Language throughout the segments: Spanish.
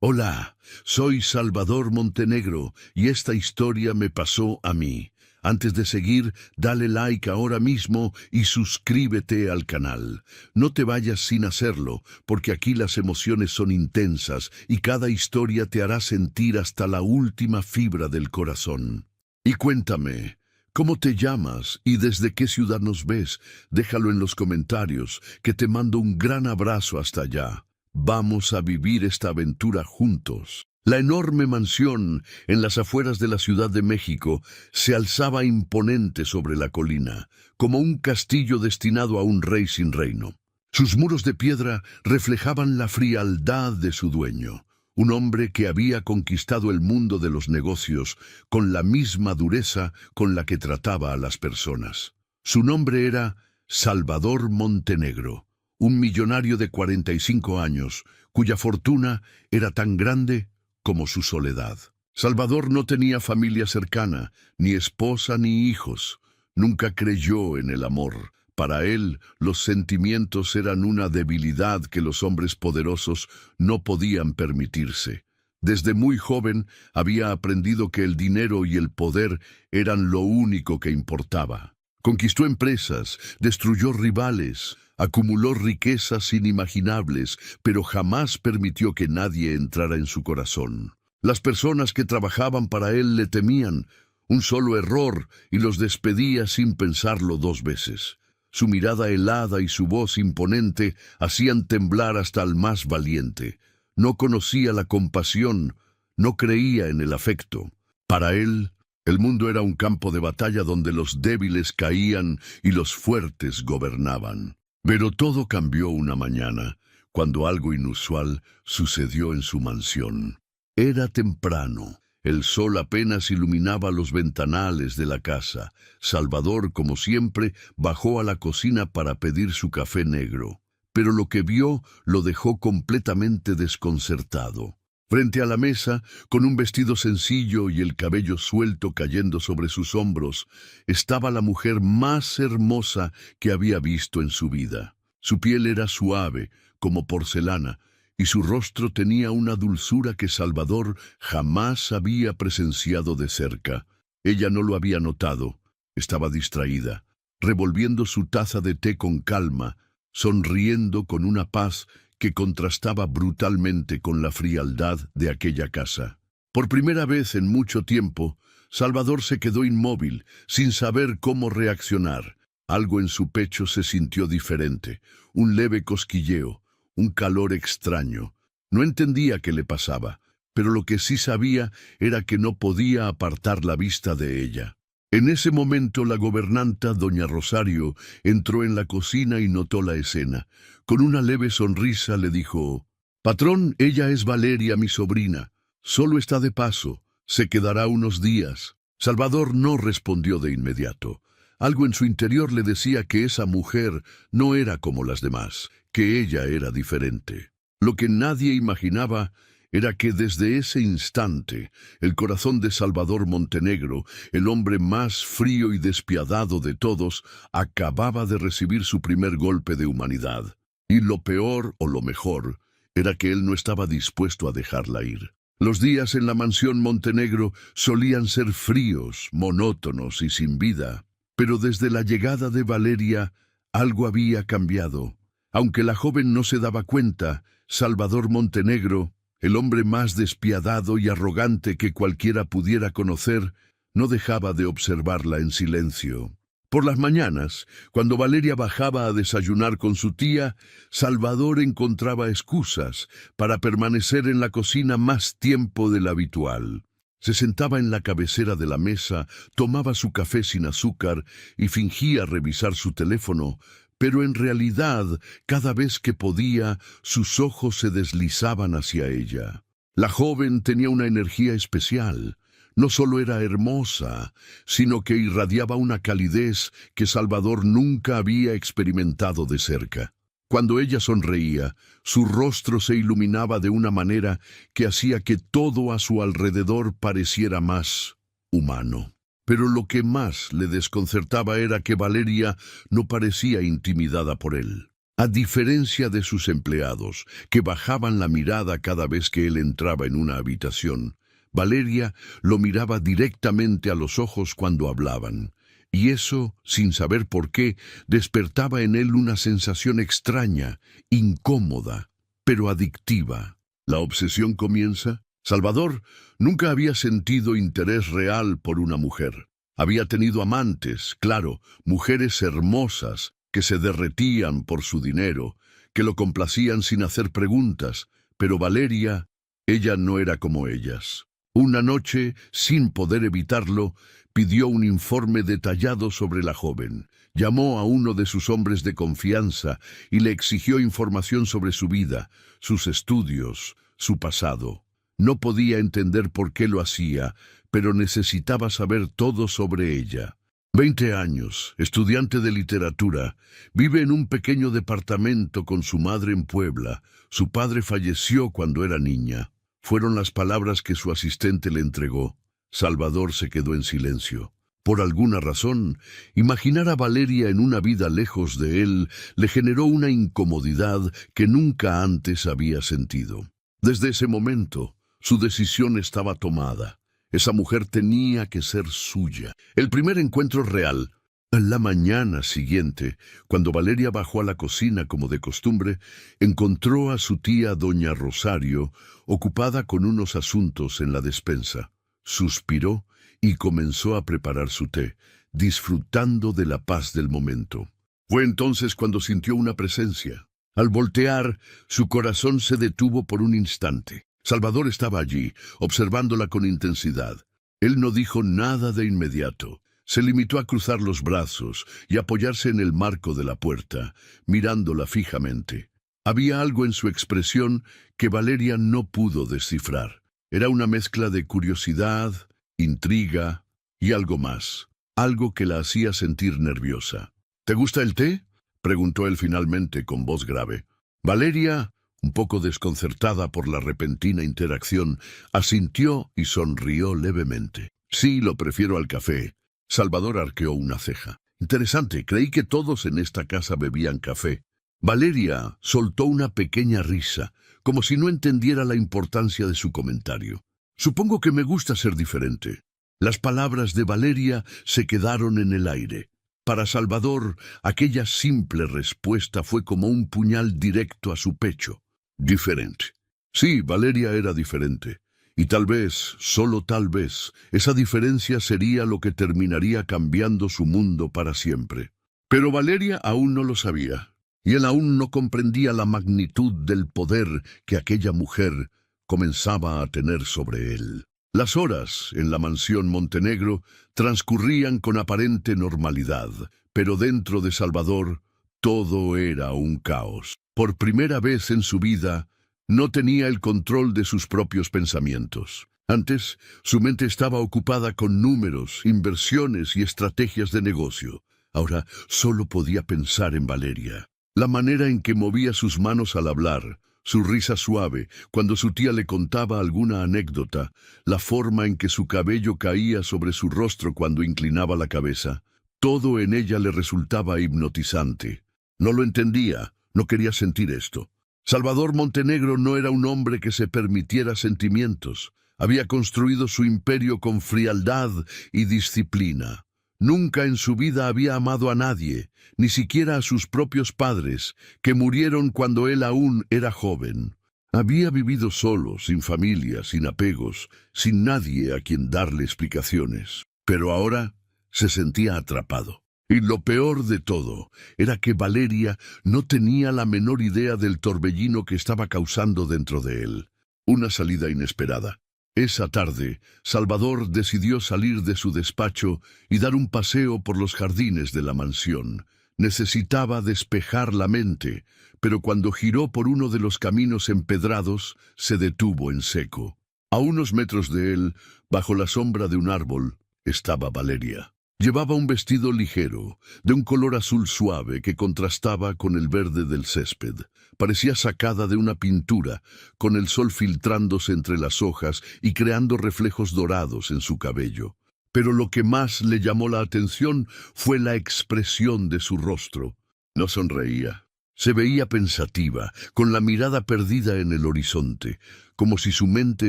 Hola, soy Salvador Montenegro y esta historia me pasó a mí. Antes de seguir, dale like ahora mismo y suscríbete al canal. No te vayas sin hacerlo, porque aquí las emociones son intensas y cada historia te hará sentir hasta la última fibra del corazón. Y cuéntame, ¿cómo te llamas y desde qué ciudad nos ves? Déjalo en los comentarios, que te mando un gran abrazo hasta allá. Vamos a vivir esta aventura juntos. La enorme mansión en las afueras de la Ciudad de México se alzaba imponente sobre la colina, como un castillo destinado a un rey sin reino. Sus muros de piedra reflejaban la frialdad de su dueño, un hombre que había conquistado el mundo de los negocios con la misma dureza con la que trataba a las personas. Su nombre era Salvador Montenegro, un millonario de 45 años, cuya fortuna era tan grande como su soledad. Salvador no tenía familia cercana, ni esposa ni hijos. Nunca creyó en el amor. Para él, los sentimientos eran una debilidad que los hombres poderosos no podían permitirse. Desde muy joven había aprendido que el dinero y el poder eran lo único que importaba. Conquistó empresas, destruyó rivales, acumuló riquezas inimaginables, pero jamás permitió que nadie entrara en su corazón. Las personas que trabajaban para él le temían. Un solo error y los despedía sin pensarlo dos veces. Su mirada helada y su voz imponente hacían temblar hasta al más valiente. No conocía la compasión, no creía en el afecto. Para él, el mundo era un campo de batalla donde los débiles caían y los fuertes gobernaban. Pero todo cambió una mañana, cuando algo inusual sucedió en su mansión. Era temprano. El sol apenas iluminaba los ventanales de la casa. Salvador, como siempre, bajó a la cocina para pedir su café negro. Pero lo que vio lo dejó completamente desconcertado. Frente a la mesa, con un vestido sencillo y el cabello suelto cayendo sobre sus hombros, estaba la mujer más hermosa que había visto en su vida. Su piel era suave, como porcelana, y su rostro tenía una dulzura que Salvador jamás había presenciado de cerca. Ella no lo había notado. Estaba distraída, revolviendo su taza de té con calma, sonriendo con una paz que contrastaba brutalmente con la frialdad de aquella casa. Por primera vez en mucho tiempo, Salvador se quedó inmóvil, sin saber cómo reaccionar. Algo en su pecho se sintió diferente, un leve cosquilleo, un calor extraño. No entendía qué le pasaba, pero lo que sí sabía era que no podía apartar la vista de ella. En ese momento la gobernanta, doña Rosario, entró en la cocina y notó la escena. Con una leve sonrisa le dijo: «Patrón, ella es Valeria, mi sobrina. Solo está de paso. Se quedará unos días». Salvador no respondió de inmediato. Algo en su interior le decía que esa mujer no era como las demás, que ella era diferente. Lo que nadie imaginaba era que desde ese instante el corazón de Salvador Montenegro, el hombre más frío y despiadado de todos, acababa de recibir su primer golpe de humanidad. Y lo peor o lo mejor era que él no estaba dispuesto a dejarla ir. Los días en la mansión Montenegro solían ser fríos, monótonos y sin vida. Pero desde la llegada de Valeria, algo había cambiado. Aunque la joven no se daba cuenta, Salvador Montenegro, el hombre más despiadado y arrogante que cualquiera pudiera conocer, no dejaba de observarla en silencio. Por las mañanas, cuando Valeria bajaba a desayunar con su tía, Salvador encontraba excusas para permanecer en la cocina más tiempo del habitual. Se sentaba en la cabecera de la mesa, tomaba su café sin azúcar y fingía revisar su teléfono, pero en realidad, cada vez que podía, sus ojos se deslizaban hacia ella. La joven tenía una energía especial. No solo era hermosa, sino que irradiaba una calidez que Salvador nunca había experimentado de cerca. Cuando ella sonreía, su rostro se iluminaba de una manera que hacía que todo a su alrededor pareciera más humano. Pero lo que más le desconcertaba era que Valeria no parecía intimidada por él. A diferencia de sus empleados, que bajaban la mirada cada vez que él entraba en una habitación, Valeria lo miraba directamente a los ojos cuando hablaban, y eso, sin saber por qué, despertaba en él una sensación extraña, incómoda, pero adictiva. ¿La obsesión comienza? Salvador nunca había sentido interés real por una mujer. Había tenido amantes, claro, mujeres hermosas, que se derretían por su dinero, que lo complacían sin hacer preguntas, pero Valeria, ella no era como ellas. Una noche, sin poder evitarlo, pidió un informe detallado sobre la joven. Llamó a uno de sus hombres de confianza y le exigió información sobre su vida, sus estudios, su pasado. No podía entender por qué lo hacía, pero necesitaba saber todo sobre ella. 20 años, estudiante de literatura, vive en un pequeño departamento con su madre en Puebla. Su padre falleció cuando era niña. Fueron las palabras que su asistente le entregó. Salvador se quedó en silencio. Por alguna razón, imaginar a Valeria en una vida lejos de él le generó una incomodidad que nunca antes había sentido. Desde ese momento, su decisión estaba tomada. Esa mujer tenía que ser suya. El primer encuentro real. La mañana siguiente, cuando Valeria bajó a la cocina como de costumbre, encontró a su tía doña Rosario ocupada con unos asuntos en la despensa. Suspiró y comenzó a preparar su té, disfrutando de la paz del momento. Fue entonces cuando sintió una presencia. Al voltear, su corazón se detuvo por un instante. Salvador estaba allí, observándola con intensidad. Él no dijo nada de inmediato. Se limitó a cruzar los brazos y apoyarse en el marco de la puerta, mirándola fijamente. Había algo en su expresión que Valeria no pudo descifrar. Era una mezcla de curiosidad, intriga y algo más. Algo que la hacía sentir nerviosa. ¿Te gusta el té?, preguntó él finalmente con voz grave. Valeria, un poco desconcertada por la repentina interacción, asintió y sonrió levemente. Sí, lo prefiero al café. Salvador arqueó una ceja. Interesante, creí que todos en esta casa bebían café. Valeria soltó una pequeña risa, como si no entendiera la importancia de su comentario. Supongo que me gusta ser diferente. Las palabras de Valeria se quedaron en el aire. Para Salvador, aquella simple respuesta fue como un puñal directo a su pecho. Diferente. Sí, Valeria era diferente. Y tal vez, solo tal vez, esa diferencia sería lo que terminaría cambiando su mundo para siempre. Pero Valeria aún no lo sabía, y él aún no comprendía la magnitud del poder que aquella mujer comenzaba a tener sobre él. Las horas en la mansión Montenegro transcurrían con aparente normalidad, pero dentro de Salvador todo era un caos. Por primera vez en su vida, no tenía el control de sus propios pensamientos. Antes, su mente estaba ocupada con números, inversiones y estrategias de negocio. Ahora solo podía pensar en Valeria. La manera en que movía sus manos al hablar, su risa suave cuando su tía le contaba alguna anécdota, la forma en que su cabello caía sobre su rostro cuando inclinaba la cabeza, todo en ella le resultaba hipnotizante. No lo entendía, no quería sentir esto. Salvador Montenegro no era un hombre que se permitiera sentimientos. Había construido su imperio con frialdad y disciplina. Nunca en su vida había amado a nadie, ni siquiera a sus propios padres, que murieron cuando él aún era joven. Había vivido solo, sin familia, sin apegos, sin nadie a quien darle explicaciones. Pero ahora se sentía atrapado. Y lo peor de todo era que Valeria no tenía la menor idea del torbellino que estaba causando dentro de él. Una salida inesperada. Esa tarde, Salvador decidió salir de su despacho y dar un paseo por los jardines de la mansión. Necesitaba despejar la mente, pero cuando giró por uno de los caminos empedrados, se detuvo en seco. A unos metros de él, bajo la sombra de un árbol, estaba Valeria. Llevaba un vestido ligero, de un color azul suave que contrastaba con el verde del césped. Parecía sacada de una pintura, con el sol filtrándose entre las hojas y creando reflejos dorados en su cabello. Pero lo que más le llamó la atención fue la expresión de su rostro. No sonreía, Se veía pensativa, con la mirada perdida en el horizonte, como si su mente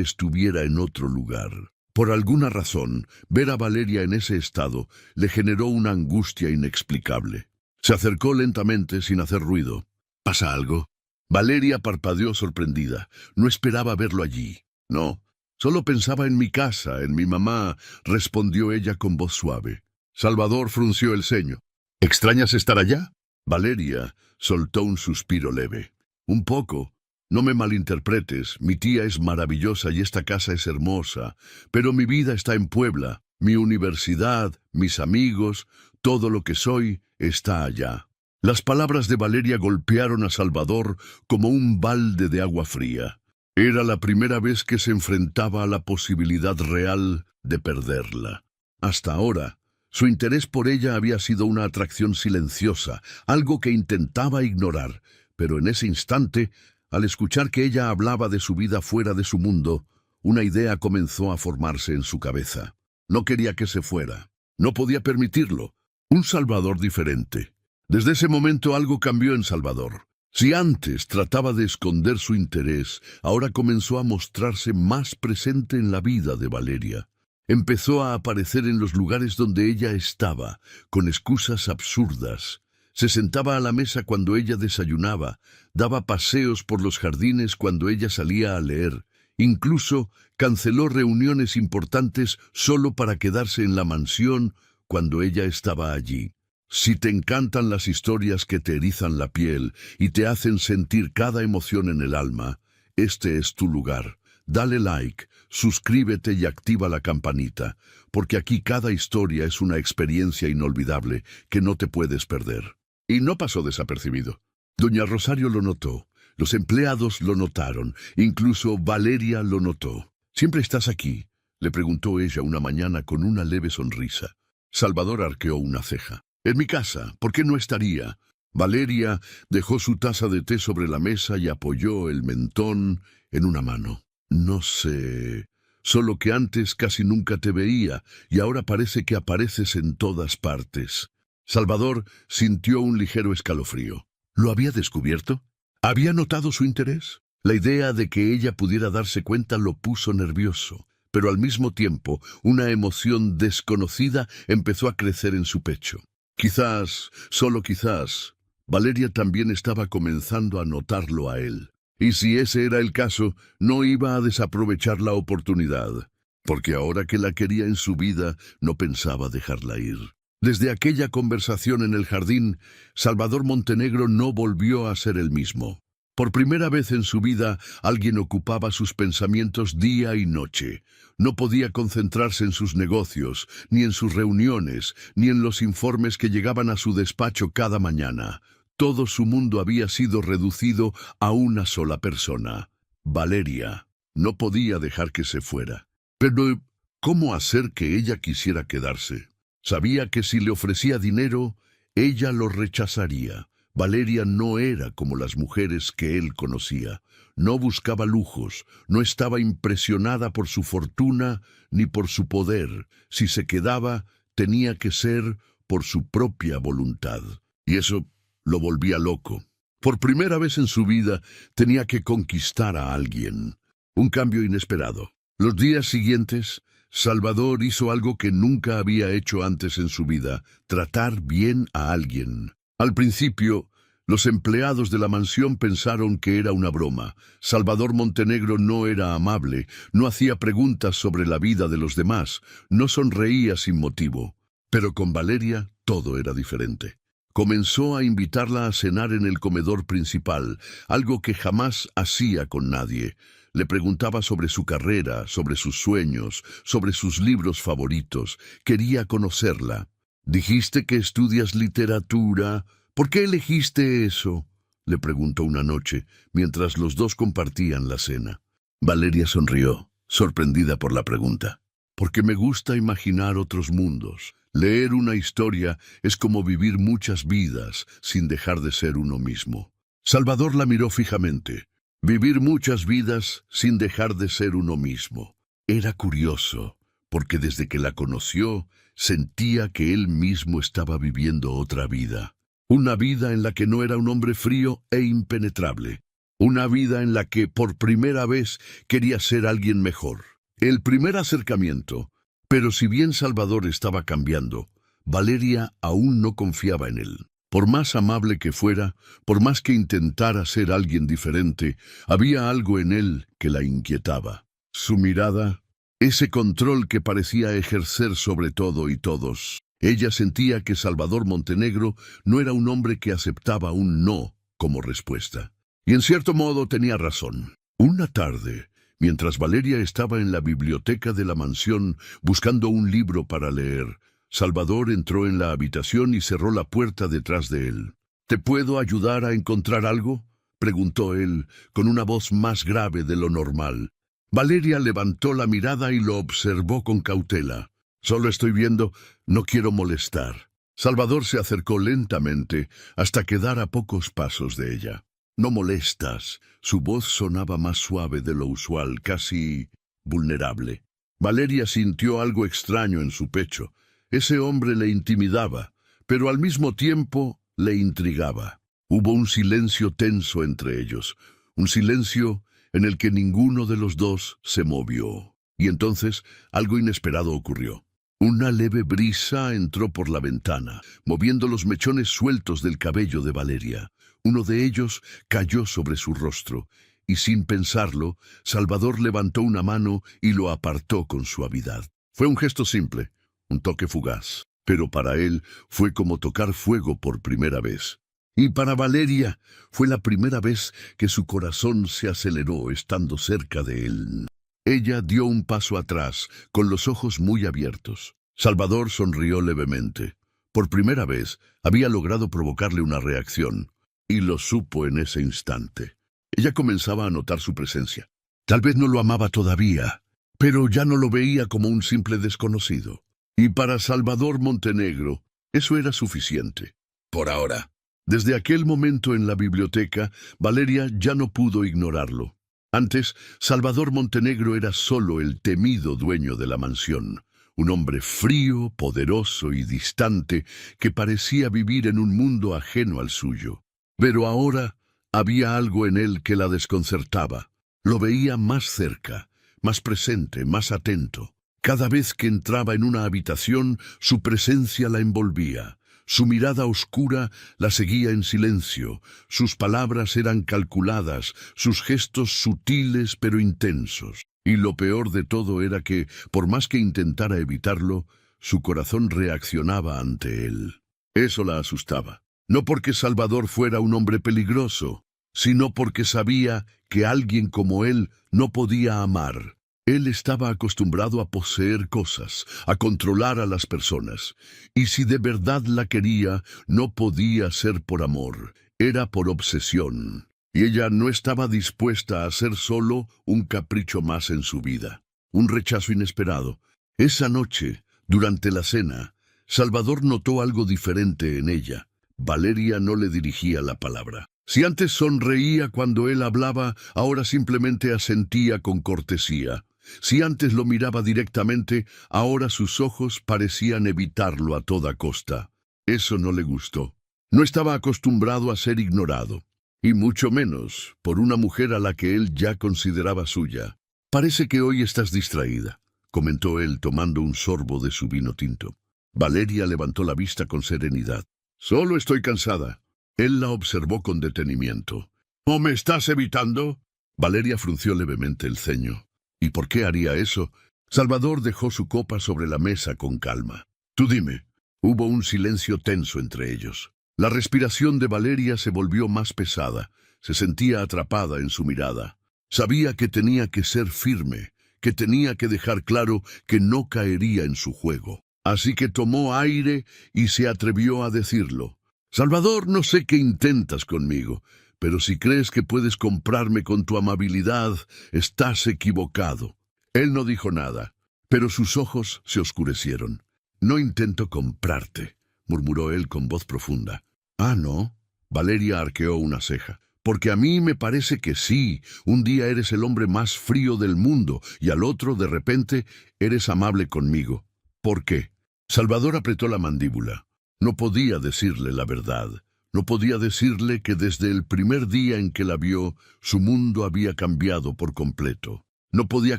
estuviera en otro lugar. Por alguna razón, ver a Valeria en ese estado le generó una angustia inexplicable. Se acercó lentamente sin hacer ruido. ¿Pasa algo? Valeria parpadeó sorprendida. No esperaba verlo allí. No, solo pensaba en mi casa, en mi mamá, respondió ella con voz suave. Salvador frunció el ceño. ¿Extrañas estar allá? Valeria soltó un suspiro leve. Un poco. No me malinterpretes, mi tía es maravillosa y esta casa es hermosa, pero mi vida está en Puebla, mi universidad, mis amigos, todo lo que soy está allá. Las palabras de Valeria golpearon a Salvador como un balde de agua fría. Era la primera vez que se enfrentaba a la posibilidad real de perderla. Hasta ahora, su interés por ella había sido una atracción silenciosa, algo que intentaba ignorar, pero en ese instante, al escuchar que ella hablaba de su vida fuera de su mundo, una idea comenzó a formarse en su cabeza. No quería que se fuera. No podía permitirlo. Un Salvador diferente. Desde ese momento algo cambió en Salvador. Si antes trataba de esconder su interés, ahora comenzó a mostrarse más presente en la vida de Valeria. Empezó a aparecer en los lugares donde ella estaba, con excusas absurdas. Se sentaba a la mesa cuando ella desayunaba, daba paseos por los jardines cuando ella salía a leer. Incluso canceló reuniones importantes solo para quedarse en la mansión cuando ella estaba allí. Si te encantan las historias que te erizan la piel y te hacen sentir cada emoción en el alma, este es tu lugar. Dale like, suscríbete y activa la campanita, porque aquí cada historia es una experiencia inolvidable que no te puedes perder. Y no pasó desapercibido. Doña Rosario lo notó, los empleados lo notaron, incluso Valeria lo notó. ¿Siempre estás aquí?, le preguntó ella una mañana con una leve sonrisa. Salvador arqueó una ceja. En mi casa, ¿por qué no estaría? Valeria dejó su taza de té sobre la mesa y apoyó el mentón en una mano. No sé, solo que antes casi nunca te veía y ahora parece que apareces en todas partes. Salvador sintió un ligero escalofrío. ¿Lo había descubierto? ¿Había notado su interés? La idea de que ella pudiera darse cuenta lo puso nervioso, pero al mismo tiempo una emoción desconocida empezó a crecer en su pecho. Quizás, solo quizás, Valeria también estaba comenzando a notarlo a él. Y si ese era el caso, no iba a desaprovechar la oportunidad, porque ahora que la quería en su vida, no pensaba dejarla ir. Desde aquella conversación en el jardín, Salvador Montenegro no volvió a ser el mismo. Por primera vez en su vida, alguien ocupaba sus pensamientos día y noche. No podía concentrarse en sus negocios, ni en sus reuniones, ni en los informes que llegaban a su despacho cada mañana. Todo su mundo había sido reducido a una sola persona, Valeria. No podía dejar que se fuera. Pero, ¿cómo hacer que ella quisiera quedarse? Sabía que si le ofrecía dinero, ella lo rechazaría. Valeria no era como las mujeres que él conocía. No buscaba lujos, no estaba impresionada por su fortuna ni por su poder. Si se quedaba, tenía que ser por su propia voluntad. Y eso lo volvía loco. Por primera vez en su vida tenía que conquistar a alguien. Un cambio inesperado. Los días siguientes, Salvador hizo algo que nunca había hecho antes en su vida: tratar bien a alguien. Al principio, los empleados de la mansión pensaron que era una broma. Salvador Montenegro no era amable, no hacía preguntas sobre la vida de los demás, no sonreía sin motivo. Pero con Valeria todo era diferente. Comenzó a invitarla a cenar en el comedor principal, algo que jamás hacía con nadie. Le preguntaba sobre su carrera, sobre sus sueños, sobre sus libros favoritos. Quería conocerla. «¿Dijiste que estudias literatura? ¿Por qué elegiste eso?», le preguntó una noche, mientras los dos compartían la cena. Valeria sonrió, sorprendida por la pregunta. «Porque me gusta imaginar otros mundos. Leer una historia es como vivir muchas vidas sin dejar de ser uno mismo». Salvador la miró fijamente. Vivir muchas vidas sin dejar de ser uno mismo. Era curioso, porque desde que la conoció, sentía que él mismo estaba viviendo otra vida. Una vida en la que no era un hombre frío e impenetrable. Una vida en la que por primera vez quería ser alguien mejor. El primer acercamiento. Pero si bien Salvador estaba cambiando, Valeria aún no confiaba en él. Por más amable que fuera, por más que intentara ser alguien diferente, había algo en él que la inquietaba. Su mirada, ese control que parecía ejercer sobre todo y todos. Ella sentía que Salvador Montenegro no era un hombre que aceptaba un no como respuesta. Y en cierto modo tenía razón. Una tarde, mientras Valeria estaba en la biblioteca de la mansión buscando un libro para leer, Salvador entró en la habitación y cerró la puerta detrás de él. ¿Te puedo ayudar a encontrar algo?, preguntó él, con una voz más grave de lo normal. Valeria levantó la mirada y lo observó con cautela. Solo estoy viendo, no quiero molestar. Salvador se acercó lentamente hasta quedar a pocos pasos de ella. No molestas. Su voz sonaba más suave de lo usual, casi vulnerable. Valeria sintió algo extraño en su pecho. Ese hombre le intimidaba, pero al mismo tiempo le intrigaba. Hubo un silencio tenso entre ellos, un silencio en el que ninguno de los dos se movió. Y entonces algo inesperado ocurrió. Una leve brisa entró por la ventana, moviendo los mechones sueltos del cabello de Valeria. Uno de ellos cayó sobre su rostro, y sin pensarlo, Salvador levantó una mano y lo apartó con suavidad. Fue un gesto simple, un toque fugaz, pero para él fue como tocar fuego por primera vez. Y para Valeria fue la primera vez que su corazón se aceleró estando cerca de él. Ella dio un paso atrás, con los ojos muy abiertos. Salvador sonrió levemente. Por primera vez había logrado provocarle una reacción, y lo supo en ese instante. Ella comenzaba a notar su presencia. Tal vez no lo amaba todavía, pero ya no lo veía como un simple desconocido. Y para Salvador Montenegro, eso era suficiente. Por ahora. Desde aquel momento en la biblioteca, Valeria ya no pudo ignorarlo. Antes, Salvador Montenegro era solo el temido dueño de la mansión, un hombre frío, poderoso y distante que parecía vivir en un mundo ajeno al suyo. Pero ahora había algo en él que la desconcertaba. Lo veía más cerca, más presente, más atento. Cada vez que entraba en una habitación, su presencia la envolvía. Su mirada oscura la seguía en silencio, sus palabras eran calculadas, sus gestos sutiles pero intensos. Y lo peor de todo era que, por más que intentara evitarlo, su corazón reaccionaba ante él. Eso la asustaba. No porque Salvador fuera un hombre peligroso, sino porque sabía que alguien como él no podía amar. Él estaba acostumbrado a poseer cosas, a controlar a las personas, y si de verdad la quería, no podía ser por amor, era por obsesión, y ella no estaba dispuesta a ser solo un capricho más en su vida, un rechazo inesperado. Esa noche, durante la cena, Salvador notó algo diferente en ella. Valeria no le dirigía la palabra. Si antes sonreía cuando él hablaba, ahora simplemente asentía con cortesía. Si antes lo miraba directamente, ahora sus ojos parecían evitarlo a toda costa. Eso no le gustó. No estaba acostumbrado a ser ignorado, y mucho menos por una mujer a la que él ya consideraba suya. «Parece que hoy estás distraída», comentó él tomando un sorbo de su vino tinto. Valeria levantó la vista con serenidad. «Solo estoy cansada». Él la observó con detenimiento. «¿O me estás evitando?» Valeria frunció levemente el ceño. ¿Y por qué haría eso? Salvador dejó su copa sobre la mesa con calma. «Tú dime». Hubo un silencio tenso entre ellos. La respiración de Valeria se volvió más pesada. Se sentía atrapada en su mirada. Sabía que tenía que ser firme, que tenía que dejar claro que no caería en su juego. Así que tomó aire y se atrevió a decirlo. «Salvador, no sé qué intentas conmigo, pero si crees que puedes comprarme con tu amabilidad, estás equivocado». Él no dijo nada, pero sus ojos se oscurecieron. «No intento comprarte», murmuró él con voz profunda. «Ah, ¿no?». Valeria arqueó una ceja. «Porque a mí me parece que sí. Un día eres el hombre más frío del mundo y al otro, de repente, eres amable conmigo. ¿Por qué?». Salvador apretó la mandíbula. No podía decirle la verdad. No podía decirle que desde el primer día en que la vio, su mundo había cambiado por completo. No podía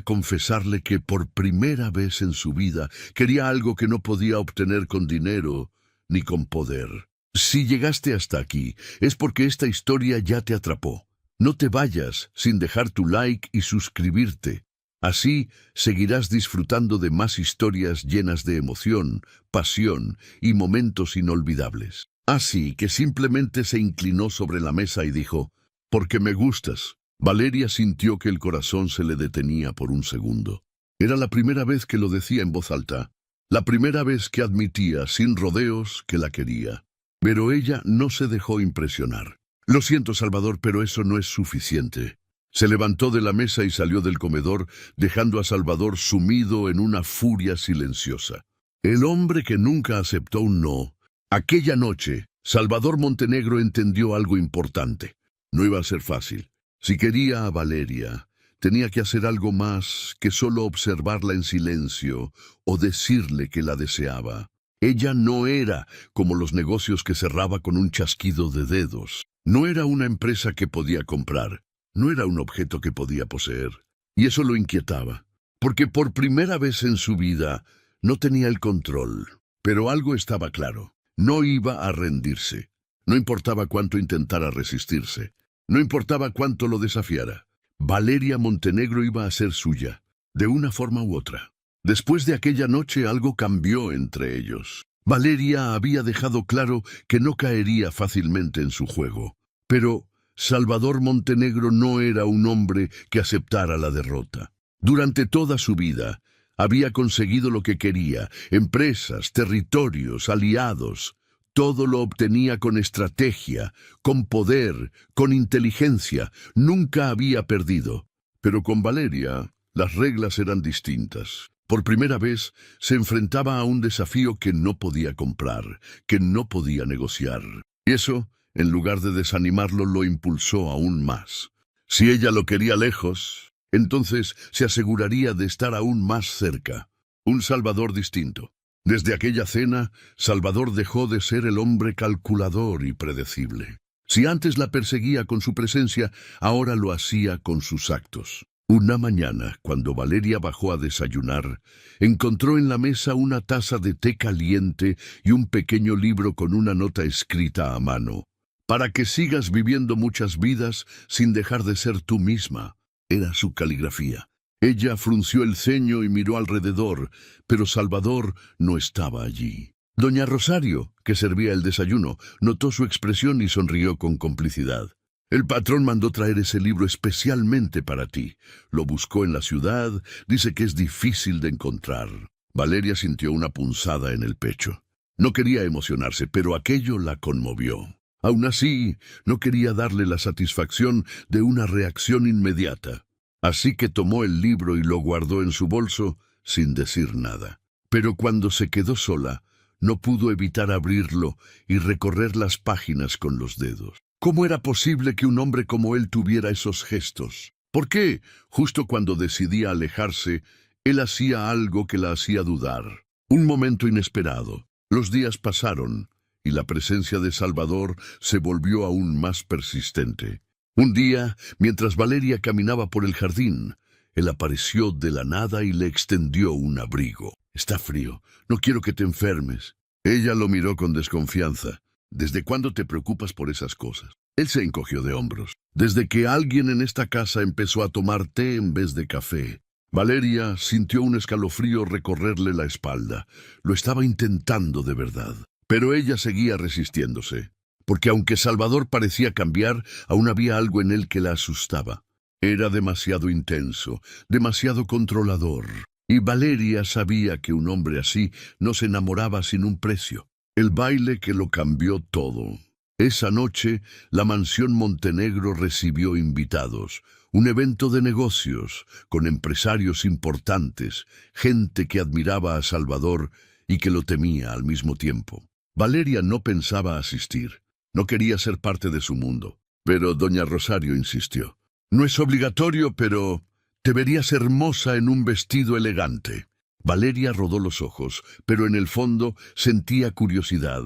confesarle que por primera vez en su vida quería algo que no podía obtener con dinero ni con poder. Si llegaste hasta aquí, es porque esta historia ya te atrapó. No te vayas sin dejar tu like y suscribirte. Así seguirás disfrutando de más historias llenas de emoción, pasión y momentos inolvidables. Así que simplemente se inclinó sobre la mesa y dijo, «Porque me gustas». Valeria sintió que el corazón se le detenía por un segundo. Era la primera vez que lo decía en voz alta, la primera vez que admitía, sin rodeos, que la quería. Pero ella no se dejó impresionar. «Lo siento, Salvador, pero eso no es suficiente». Se levantó de la mesa y salió del comedor, dejando a Salvador sumido en una furia silenciosa. El hombre que nunca aceptó un no. Aquella noche, Salvador Montenegro entendió algo importante. No iba a ser fácil. Si quería a Valeria, tenía que hacer algo más que solo observarla en silencio o decirle que la deseaba. Ella no era como los negocios que cerraba con un chasquido de dedos. No era una empresa que podía comprar. No era un objeto que podía poseer. Y eso lo inquietaba, porque por primera vez en su vida no tenía el control. Pero algo estaba claro. No iba a rendirse. No importaba cuánto intentara resistirse. No importaba cuánto lo desafiara. Valeria Montenegro iba a ser suya, de una forma u otra. Después de aquella noche algo cambió entre ellos. Valeria había dejado claro que no caería fácilmente en su juego. Pero Salvador Montenegro no era un hombre que aceptara la derrota. Durante toda su vida, había conseguido lo que quería: empresas, territorios, aliados. Todo lo obtenía con estrategia, con poder, con inteligencia. Nunca había perdido. Pero con Valeria, las reglas eran distintas. Por primera vez, se enfrentaba a un desafío que no podía comprar, que no podía negociar. Y eso, en lugar de desanimarlo, lo impulsó aún más. Si ella lo quería lejos, entonces se aseguraría de estar aún más cerca. Un Salvador distinto. Desde aquella cena, Salvador dejó de ser el hombre calculador y predecible. Si antes la perseguía con su presencia, ahora lo hacía con sus actos. Una mañana, cuando Valeria bajó a desayunar, encontró en la mesa una taza de té caliente y un pequeño libro con una nota escrita a mano. «Para que sigas viviendo muchas vidas sin dejar de ser tú misma», era su caligrafía. Ella frunció el ceño y miró alrededor, pero Salvador no estaba allí. Doña Rosario, que servía el desayuno, notó su expresión y sonrió con complicidad. «El patrón mandó traer ese libro especialmente para ti. Lo buscó en la ciudad, dice que es difícil de encontrar». Valeria sintió una punzada en el pecho. No quería emocionarse, pero aquello la conmovió. Aún así, no quería darle la satisfacción de una reacción inmediata. Así que tomó el libro y lo guardó en su bolso sin decir nada. Pero cuando se quedó sola, no pudo evitar abrirlo y recorrer las páginas con los dedos. ¿Cómo era posible que un hombre como él tuviera esos gestos? ¿Por qué, justo cuando decidía alejarse, él hacía algo que la hacía dudar? Un momento inesperado. Los días pasaron y la presencia de Salvador se volvió aún más persistente. Un día, mientras Valeria caminaba por el jardín, él apareció de la nada y le extendió un abrigo. «Está frío, no quiero que te enfermes». Ella lo miró con desconfianza. «¿Desde cuándo te preocupas por esas cosas?». Él se encogió de hombros. «Desde que alguien en esta casa empezó a tomar té en vez de café». Valeria sintió un escalofrío recorrerle la espalda. Lo estaba intentando de verdad. Pero ella seguía resistiéndose. Porque aunque Salvador parecía cambiar, aún había algo en él que la asustaba. Era demasiado intenso, demasiado controlador. Y Valeria sabía que un hombre así no se enamoraba sin un precio. El baile que lo cambió todo. Esa noche, la mansión Montenegro recibió invitados. Un evento de negocios, con empresarios importantes, gente que admiraba a Salvador y que lo temía al mismo tiempo. Valeria no pensaba asistir. No quería ser parte de su mundo. Pero doña Rosario insistió. «No es obligatorio, pero te verías hermosa en un vestido elegante». Valeria rodó los ojos, pero en el fondo sentía curiosidad.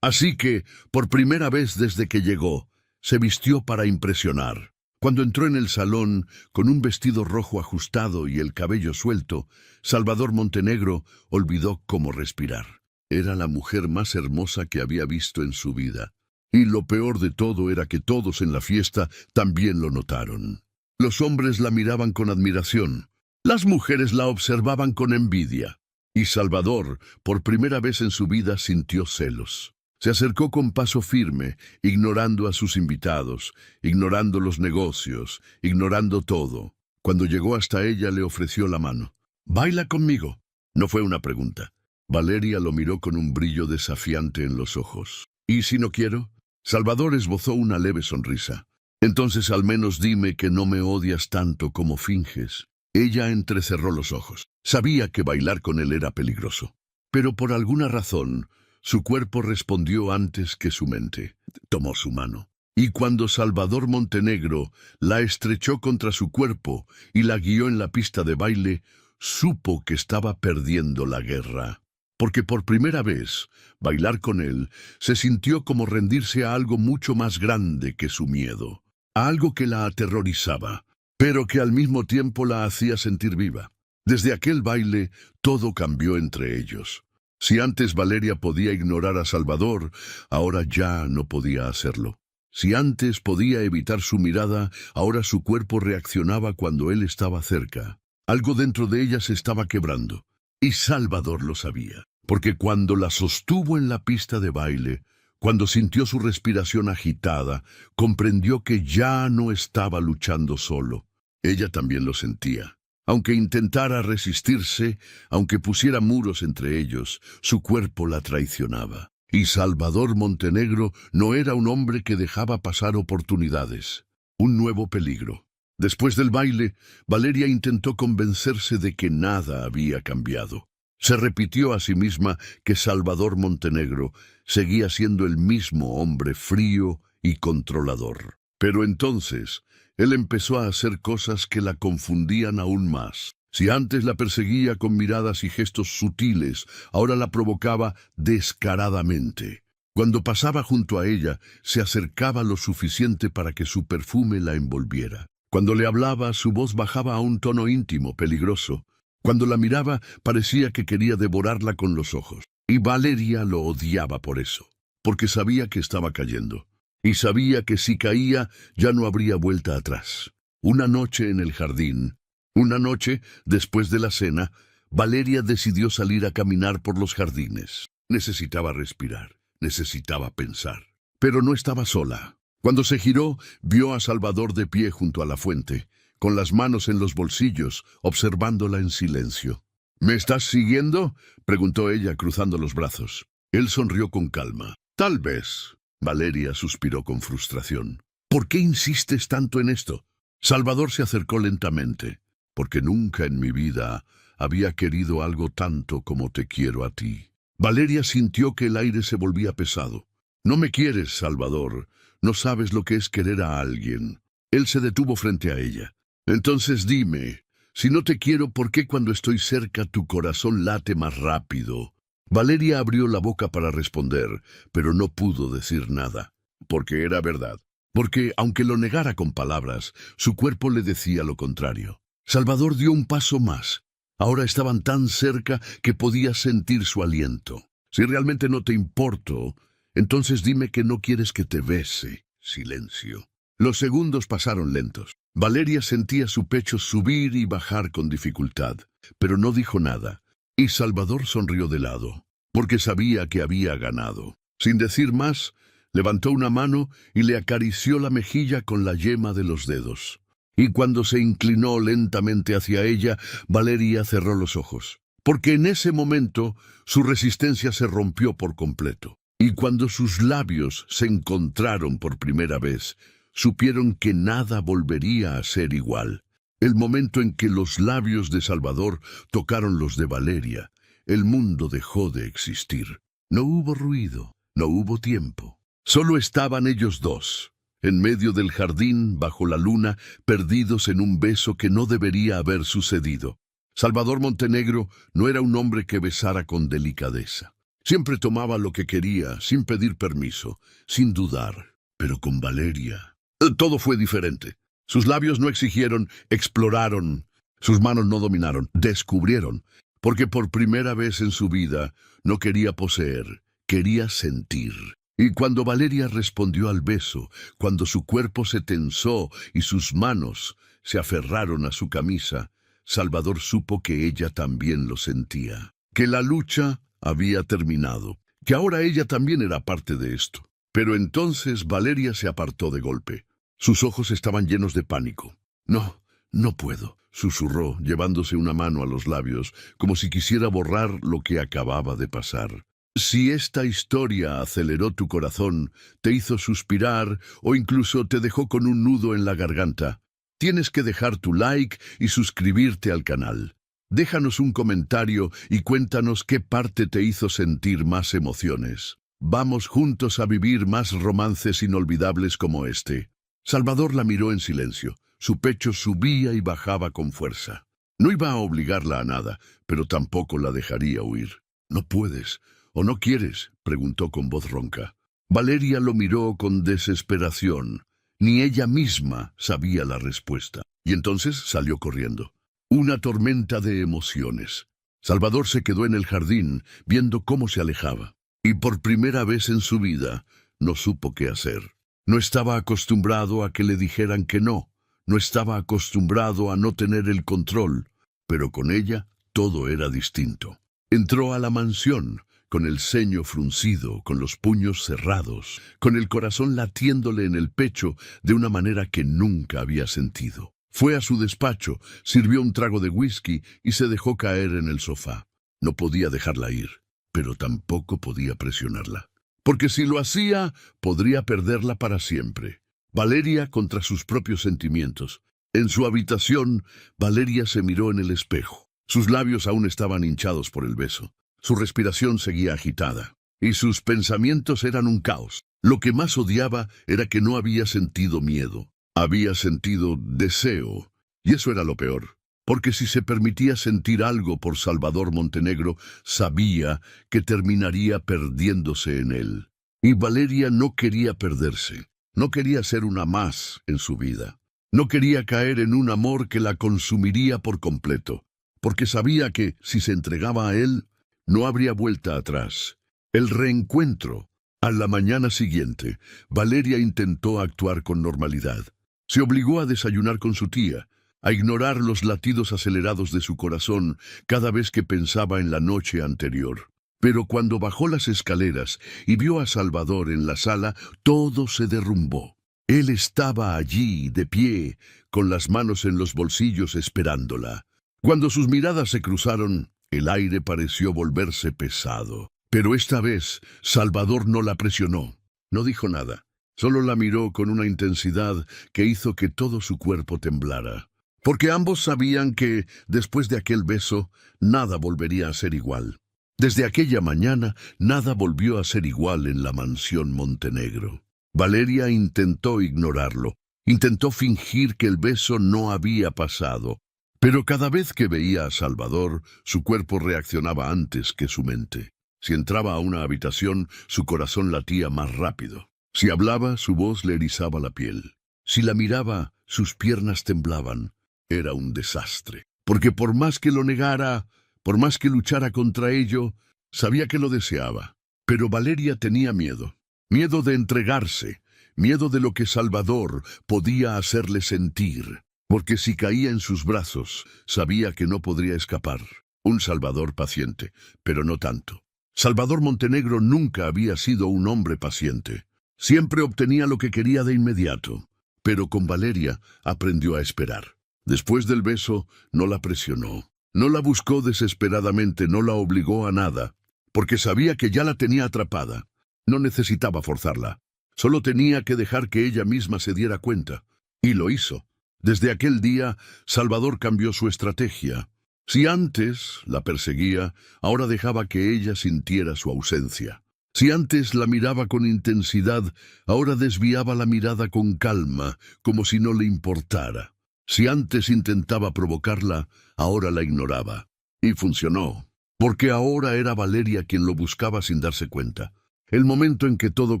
Así que, por primera vez desde que llegó, se vistió para impresionar. Cuando entró en el salón, con un vestido rojo ajustado y el cabello suelto, Salvador Montenegro olvidó cómo respirar. Era la mujer más hermosa que había visto en su vida. Y lo peor de todo era que todos en la fiesta también lo notaron. Los hombres la miraban con admiración. Las mujeres la observaban con envidia. Y Salvador, por primera vez en su vida, sintió celos. Se acercó con paso firme, ignorando a sus invitados, ignorando los negocios, ignorando todo. Cuando llegó hasta ella, le ofreció la mano. «¿Baila conmigo?» No fue una pregunta. Valeria lo miró con un brillo desafiante en los ojos. «¿Y si no quiero?» Salvador esbozó una leve sonrisa. «Entonces al menos dime que no me odias tanto como finges». Ella entrecerró los ojos. Sabía que bailar con él era peligroso. Pero por alguna razón, su cuerpo respondió antes que su mente. Tomó su mano. Y cuando Salvador Montenegro la estrechó contra su cuerpo y la guió en la pista de baile, supo que estaba perdiendo la guerra. Porque por primera vez, bailar con él se sintió como rendirse a algo mucho más grande que su miedo, a algo que la aterrorizaba, pero que al mismo tiempo la hacía sentir viva. Desde aquel baile, todo cambió entre ellos. Si antes Valeria podía ignorar a Salvador, ahora ya no podía hacerlo. Si antes podía evitar su mirada, ahora su cuerpo reaccionaba cuando él estaba cerca. Algo dentro de ella se estaba quebrando. Y Salvador lo sabía, porque cuando la sostuvo en la pista de baile, cuando sintió su respiración agitada, comprendió que ya no estaba luchando solo. Ella también lo sentía. Aunque intentara resistirse, aunque pusiera muros entre ellos, su cuerpo la traicionaba. Y Salvador Montenegro no era un hombre que dejaba pasar oportunidades. Un nuevo peligro. Después del baile, Valeria intentó convencerse de que nada había cambiado. Se repitió a sí misma que Salvador Montenegro seguía siendo el mismo hombre frío y controlador. Pero entonces, él empezó a hacer cosas que la confundían aún más. Si antes la perseguía con miradas y gestos sutiles, ahora la provocaba descaradamente. Cuando pasaba junto a ella, se acercaba lo suficiente para que su perfume la envolviera. Cuando le hablaba, su voz bajaba a un tono íntimo, peligroso. Cuando la miraba, parecía que quería devorarla con los ojos. Y Valeria lo odiaba por eso, porque sabía que estaba cayendo. Y sabía que si caía, ya no habría vuelta atrás. Una noche en el jardín, una noche después de la cena, Valeria decidió salir a caminar por los jardines. Necesitaba respirar, necesitaba pensar. Pero no estaba sola. Cuando se giró, vio a Salvador de pie junto a la fuente, con las manos en los bolsillos, observándola en silencio. «¿Me estás siguiendo?», preguntó ella, cruzando los brazos. Él sonrió con calma. «Tal vez». Valeria suspiró con frustración. «¿Por qué insistes tanto en esto?». Salvador se acercó lentamente. «Porque nunca en mi vida había querido algo tanto como te quiero a ti». Valeria sintió que el aire se volvía pesado. «No me quieres, Salvador. No sabes lo que es querer a alguien». Él se detuvo frente a ella. «Entonces dime, si no te quiero, ¿por qué cuando estoy cerca tu corazón late más rápido?». Valeria abrió la boca para responder, pero no pudo decir nada. Porque era verdad. Porque, aunque lo negara con palabras, su cuerpo le decía lo contrario. Salvador dio un paso más. Ahora estaban tan cerca que podía sentir su aliento. «Si realmente no te importo, entonces dime que no quieres que te bese». Silencio. Los segundos pasaron lentos. Valeria sentía su pecho subir y bajar con dificultad, pero no dijo nada. Y Salvador sonrió de lado, porque sabía que había ganado. Sin decir más, levantó una mano y le acarició la mejilla con la yema de los dedos. Y cuando se inclinó lentamente hacia ella, Valeria cerró los ojos, porque en ese momento su resistencia se rompió por completo. Y cuando sus labios se encontraron por primera vez, supieron que nada volvería a ser igual. El momento en que los labios de Salvador tocaron los de Valeria, el mundo dejó de existir. No hubo ruido, no hubo tiempo. Solo estaban ellos dos, en medio del jardín, bajo la luna, perdidos en un beso que no debería haber sucedido. Salvador Montenegro no era un hombre que besara con delicadeza. Siempre tomaba lo que quería, sin pedir permiso, sin dudar. Pero con Valeria, todo fue diferente. Sus labios no exigieron, exploraron. Sus manos no dominaron, descubrieron. Porque por primera vez en su vida no quería poseer, quería sentir. Y cuando Valeria respondió al beso, cuando su cuerpo se tensó y sus manos se aferraron a su camisa, Salvador supo que ella también lo sentía, que la lucha había terminado, que ahora ella también era parte de esto. Pero entonces Valeria se apartó de golpe. Sus ojos estaban llenos de pánico. No, no puedo, susurró, llevándose una mano a los labios, como si quisiera borrar lo que acababa de pasar. Si esta historia aceleró tu corazón, te hizo suspirar o incluso te dejó con un nudo en la garganta, tienes que dejar tu like y suscribirte al canal. Déjanos un comentario y cuéntanos qué parte te hizo sentir más emociones. Vamos juntos a vivir más romances inolvidables como este. Salvador la miró en silencio. Su pecho subía y bajaba con fuerza. No iba a obligarla a nada, pero tampoco la dejaría huir. No puedes. ¿O no quieres?, preguntó con voz ronca. Valeria lo miró con desesperación. Ni ella misma sabía la respuesta. Y entonces salió corriendo. Una tormenta de emociones. Salvador se quedó en el jardín, viendo cómo se alejaba. Y por primera vez en su vida, no supo qué hacer. No estaba acostumbrado a que le dijeran que no. No estaba acostumbrado a no tener el control. Pero con ella, todo era distinto. Entró a la mansión, con el ceño fruncido, con los puños cerrados, con el corazón latiéndole en el pecho de una manera que nunca había sentido. Fue a su despacho, sirvió un trago de whisky y se dejó caer en el sofá. No podía dejarla ir, pero tampoco podía presionarla. Porque si lo hacía, podría perderla para siempre. Valeria contra sus propios sentimientos. En su habitación, Valeria se miró en el espejo. Sus labios aún estaban hinchados por el beso. Su respiración seguía agitada, y sus pensamientos eran un caos. Lo que más odiaba era que no había sentido miedo. Había sentido deseo, y eso era lo peor. Porque si se permitía sentir algo por Salvador Montenegro, sabía que terminaría perdiéndose en él. Y Valeria no quería perderse. No quería ser una más en su vida. No quería caer en un amor que la consumiría por completo. Porque sabía que, si se entregaba a él, no habría vuelta atrás. El reencuentro. A la mañana siguiente, Valeria intentó actuar con normalidad. Se obligó a desayunar con su tía, a ignorar los latidos acelerados de su corazón cada vez que pensaba en la noche anterior. Pero cuando bajó las escaleras y vio a Salvador en la sala, todo se derrumbó. Él estaba allí, de pie, con las manos en los bolsillos esperándola. Cuando sus miradas se cruzaron, el aire pareció volverse pesado. Pero esta vez, Salvador no la presionó. No dijo nada. Solo la miró con una intensidad que hizo que todo su cuerpo temblara. Porque ambos sabían que, después de aquel beso, nada volvería a ser igual. Desde aquella mañana, nada volvió a ser igual en la mansión Montenegro. Valeria intentó ignorarlo. Intentó fingir que el beso no había pasado. Pero cada vez que veía a Salvador, su cuerpo reaccionaba antes que su mente. Si entraba a una habitación, su corazón latía más rápido. Si hablaba, su voz le erizaba la piel. Si la miraba, sus piernas temblaban. Era un desastre. Porque por más que lo negara, por más que luchara contra ello, sabía que lo deseaba. Pero Valeria tenía miedo. Miedo de entregarse. Miedo de lo que Salvador podía hacerle sentir. Porque si caía en sus brazos, sabía que no podría escapar. Un Salvador paciente, pero no tanto. Salvador Montenegro nunca había sido un hombre paciente. Siempre obtenía lo que quería de inmediato. Pero con Valeria aprendió a esperar. Después del beso, no la presionó. No la buscó desesperadamente, no la obligó a nada. Porque sabía que ya la tenía atrapada. No necesitaba forzarla. Solo tenía que dejar que ella misma se diera cuenta. Y lo hizo. Desde aquel día, Salvador cambió su estrategia. Si antes la perseguía, ahora dejaba que ella sintiera su ausencia. Si antes la miraba con intensidad, ahora desviaba la mirada con calma, como si no le importara. Si antes intentaba provocarla, ahora la ignoraba. Y funcionó. porque ahora era Valeria quien lo buscaba sin darse cuenta. El momento en que todo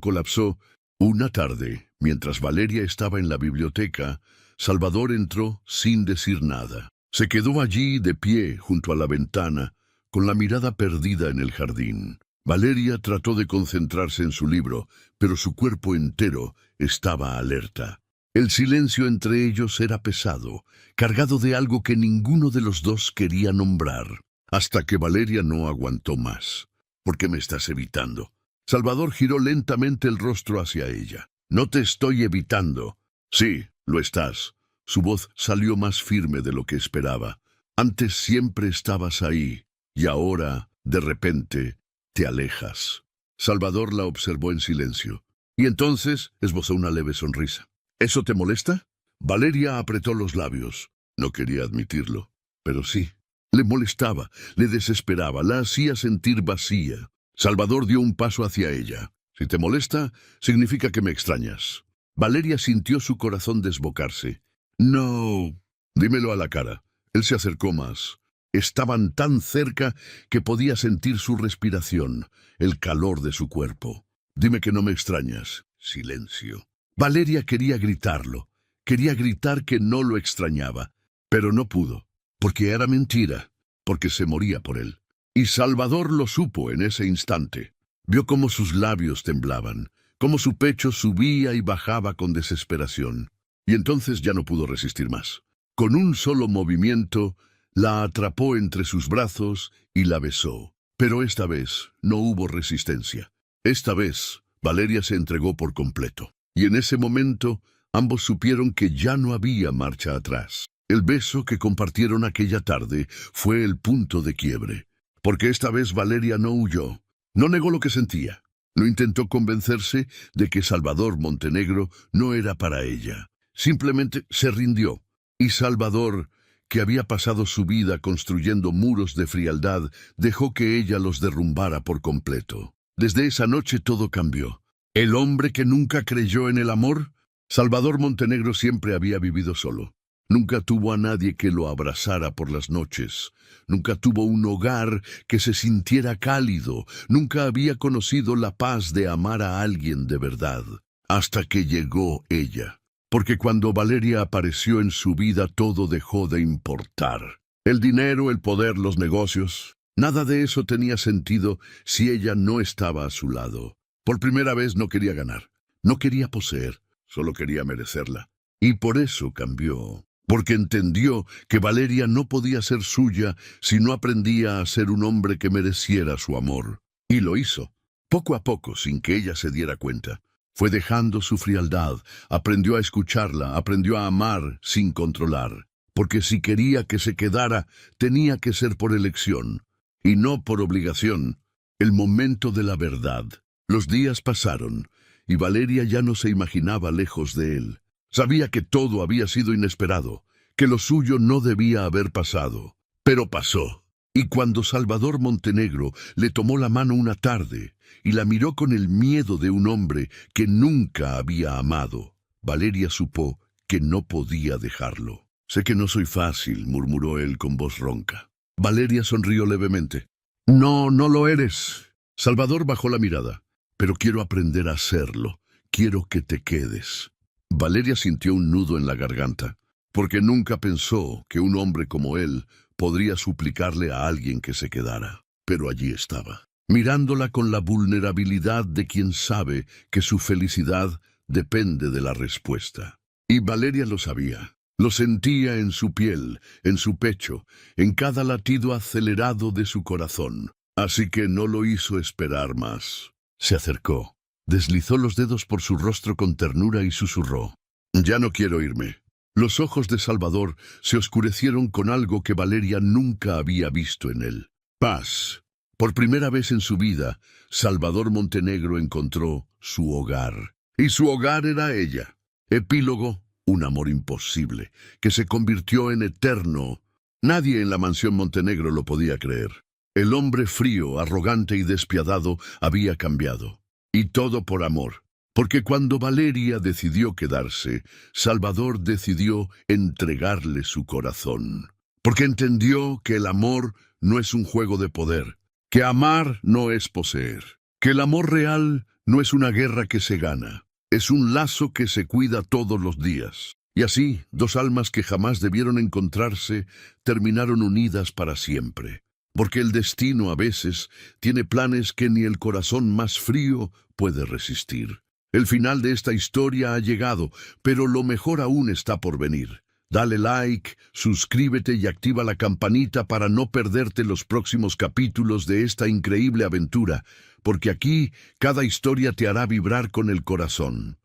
colapsó, una tarde, mientras Valeria estaba en la biblioteca, Salvador entró sin decir nada. Se quedó allí de pie junto a la ventana, con la mirada perdida en el jardín. Valeria trató de concentrarse en su libro, pero su cuerpo entero estaba alerta. El silencio entre ellos era pesado, cargado de algo que ninguno de los dos quería nombrar, hasta que Valeria no aguantó más. ¿Por qué me estás evitando? Salvador giró lentamente el rostro hacia ella. No te estoy evitando. Sí, lo estás. Su voz salió más firme de lo que esperaba. Antes siempre estabas ahí, y ahora, de repente, te alejas. Salvador la observó en silencio, y entonces esbozó una leve sonrisa. ¿Eso te molesta? Valeria apretó los labios. No quería admitirlo, pero sí. Le molestaba, le desesperaba, la hacía sentir vacía. Salvador dio un paso hacia ella. Si te molesta, significa que me extrañas. Valeria sintió su corazón desbocarse. No, dímelo a la cara. Él se acercó más. Estaban tan cerca que podía sentir su respiración, el calor de su cuerpo. Dime que no me extrañas. Silencio. Valeria quería gritarlo. Quería gritar que no lo extrañaba, pero no pudo, porque era mentira, porque se moría por él. Y Salvador lo supo en ese instante. Vio cómo sus labios temblaban, cómo su pecho subía y bajaba con desesperación. Y entonces ya no pudo resistir más. Con un solo movimiento, la atrapó entre sus brazos y la besó. Pero esta vez no hubo resistencia. Esta vez, Valeria se entregó por completo. Y en ese momento, ambos supieron que ya no había marcha atrás. El beso que compartieron aquella tarde fue el punto de quiebre. Porque esta vez Valeria no huyó. No negó lo que sentía. No intentó convencerse de que Salvador Montenegro no era para ella. Simplemente se rindió. Y Salvador, que había pasado su vida construyendo muros de frialdad, dejó que ella los derrumbara por completo. Desde esa noche todo cambió. El hombre que nunca creyó en el amor, Salvador Montenegro siempre había vivido solo. Nunca tuvo a nadie que lo abrazara por las noches. Nunca tuvo un hogar que se sintiera cálido. Nunca había conocido la paz de amar a alguien de verdad. Hasta que llegó ella. Porque cuando Valeria apareció en su vida todo dejó de importar. El dinero, el poder, los negocios, nada de eso tenía sentido si ella no estaba a su lado. Por primera vez no quería ganar, no quería poseer, solo quería merecerla. Y por eso cambió. Porque entendió que Valeria no podía ser suya si no aprendía a ser un hombre que mereciera su amor. Y lo hizo, poco a poco, sin que ella se diera cuenta. Fue dejando su frialdad, aprendió a escucharla, aprendió a amar sin controlar. Porque si quería que se quedara, tenía que ser por elección, y no por obligación. El momento de la verdad. Los días pasaron, y Valeria ya no se imaginaba lejos de él. Sabía que todo había sido inesperado, que lo suyo no debía haber pasado. Pero pasó. Y cuando Salvador Montenegro le tomó la mano una tarde y la miró con el miedo de un hombre que nunca había amado, Valeria supo que no podía dejarlo. Sé que no soy fácil, murmuró él con voz ronca. Valeria sonrió levemente. No, no lo eres. Salvador bajó la mirada. Pero quiero aprender a hacerlo. Quiero que te quedes. Valeria sintió un nudo en la garganta, porque nunca pensó que un hombre como él podría suplicarle a alguien que se quedara. Pero allí estaba, mirándola con la vulnerabilidad de quien sabe que su felicidad depende de la respuesta. Y Valeria lo sabía. Lo sentía en su piel, en su pecho, en cada latido acelerado de su corazón. Así que no lo hizo esperar más. Se acercó, deslizó los dedos por su rostro con ternura y susurró. Ya no quiero irme. Los ojos de Salvador se oscurecieron con algo que Valeria nunca había visto en él. Paz. Por primera vez en su vida, Salvador Montenegro encontró su hogar. Y su hogar era ella. Epílogo, un amor imposible, que se convirtió en eterno. Nadie en la mansión Montenegro lo podía creer. El hombre frío, arrogante y despiadado había cambiado. Y todo por amor. Porque cuando Valeria decidió quedarse, Salvador decidió entregarle su corazón. Porque entendió que el amor no es un juego de poder, que amar no es poseer, que el amor real no es una guerra que se gana, es un lazo que se cuida todos los días. Y así, dos almas que jamás debieron encontrarse terminaron unidas para siempre. Porque el destino a veces tiene planes que ni el corazón más frío puede resistir. El final de esta historia ha llegado, pero lo mejor aún está por venir. Dale like, suscríbete y activa la campanita para no perderte los próximos capítulos de esta increíble aventura, porque aquí cada historia te hará vibrar con el corazón.